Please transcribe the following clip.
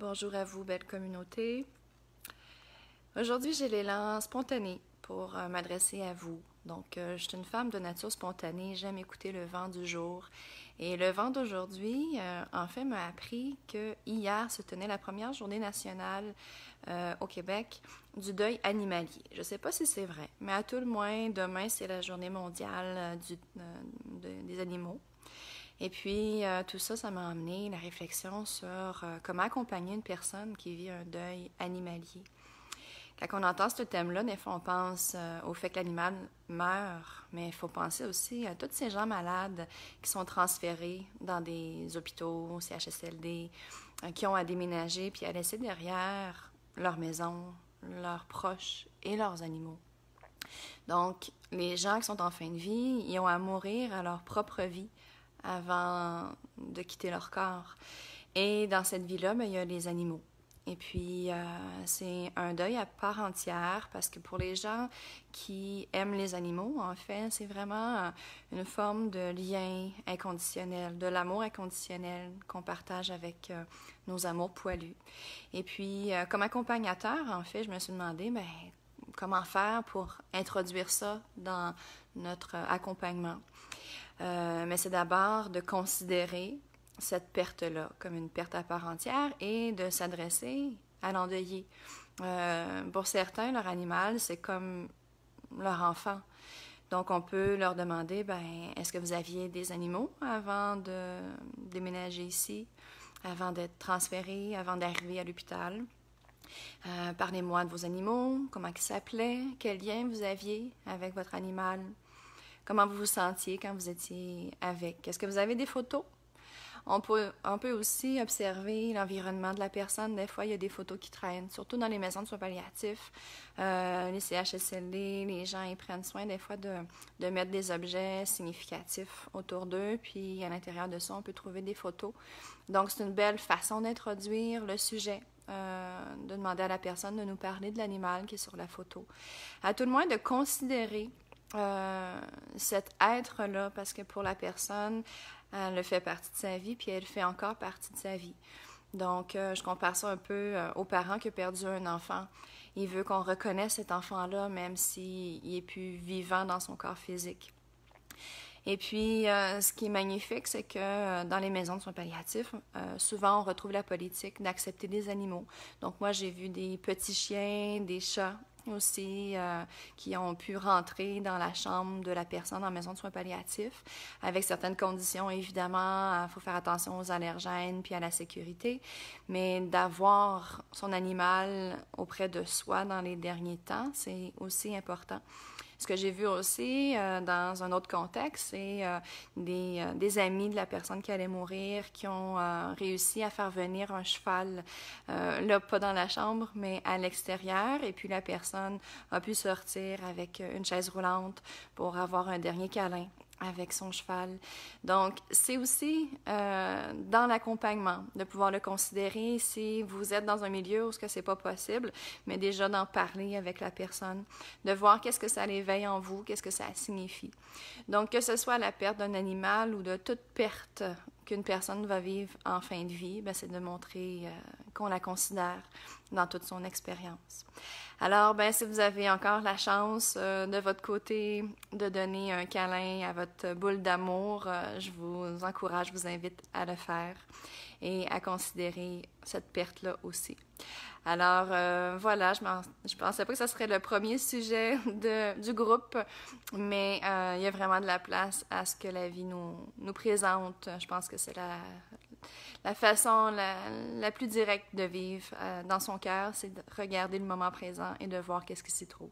Bonjour à vous, belle communauté. Aujourd'hui, j'ai l'élan spontané pour m'adresser à vous. Donc, je suis une femme de nature spontanée, j'aime écouter le vent du jour. Et le vent d'aujourd'hui, en fait, m'a appris que hier se tenait la première journée nationale au Québec du deuil animalier. Je ne sais pas si c'est vrai, mais à tout le moins, demain, c'est la journée mondiale des animaux. Et puis, tout ça, ça m'a amené la réflexion sur comment accompagner une personne qui vit un deuil animalier. Quand on entend ce thème-là, des fois, on pense au fait que l'animal meurt, mais il faut penser aussi à tous ces gens malades qui sont transférés dans des hôpitaux, CHSLD, qui ont à déménager puis à laisser derrière leur maison, leurs proches et leurs animaux. Donc, les gens qui sont en fin de vie, ils ont à mourir à leur propre vie avant de quitter leur corps. Et dans cette vie-là, il y a les animaux. Et puis, c'est un deuil à part entière parce que pour les gens qui aiment les animaux, en fait, c'est vraiment une forme de lien inconditionnel, de l'amour inconditionnel qu'on partage avec nos amours poilus. Et puis, comme accompagnateur, en fait, je me suis demandé, comment faire pour introduire ça dans notre accompagnement. Mais c'est d'abord de considérer cette perte-là comme une perte à part entière et de s'adresser à l'endeuillé. Pour certains, leur animal, c'est comme leur enfant. Donc, on peut leur demander, est-ce que vous aviez des animaux avant de déménager ici, avant d'être transféré, avant d'arriver à l'hôpital? Parlez-moi de vos animaux, comment ils s'appelaient, quel lien vous aviez avec votre animal, comment vous vous sentiez quand vous étiez avec. Est-ce que vous avez des photos? On peut aussi observer l'environnement de la personne. Des fois, il y a des photos qui traînent, surtout dans les maisons de soins palliatifs, les CHSLD, les gens ils prennent soin des fois de mettre des objets significatifs autour d'eux, puis à l'intérieur de ça, on peut trouver des photos. Donc, c'est une belle façon d'introduire le sujet. De demander à la personne de nous parler de l'animal qui est sur la photo. À tout le moins, de considérer cet être-là, parce que pour la personne, elle fait partie de sa vie, puis elle fait encore partie de sa vie. Donc, je compare ça un peu aux parents qui ont perdu un enfant. Il veut qu'on reconnaisse cet enfant-là, même s'il n'est plus vivant dans son corps physique. Et puis, ce qui est magnifique, c'est que dans les maisons de soins palliatifs, souvent, on retrouve la politique d'accepter des animaux. Donc, moi, j'ai vu des petits chiens, des chats aussi, qui ont pu rentrer dans la chambre de la personne en maison de soins palliatifs, avec certaines conditions, évidemment. Il faut faire attention aux allergènes puis à la sécurité, mais d'avoir son animal auprès de soi dans les derniers temps, c'est aussi important. Ce que j'ai vu aussi dans un autre contexte, c'est des amis de la personne qui allait mourir qui ont réussi à faire venir un cheval, là, pas dans la chambre, mais à l'extérieur. Et puis la personne a pu sortir avec une chaise roulante pour avoir un dernier câlin avec son cheval. Donc, c'est aussi dans l'accompagnement de pouvoir le considérer si vous êtes dans un milieu où ce que c'est pas possible, mais déjà d'en parler avec la personne, de voir qu'est-ce que ça l'éveille en vous, qu'est-ce que ça signifie. Donc, que ce soit la perte d'un animal ou de toute perte qu'une personne va vivre en fin de vie, c'est de montrer qu'on la considère dans toute son expérience. Alors, si vous avez encore la chance de votre côté de donner un câlin à votre boule d'amour, je vous encourage, je vous invite à le faire et à considérer cette perte-là aussi. Alors, voilà, je pensais pas que ce serait le premier sujet du groupe, mais il y a vraiment de la place à ce que la vie nous présente. Je pense que c'est la façon la plus directe de vivre dans son cœur, c'est de regarder le moment présent et de voir qu'est-ce qui s'y trouve.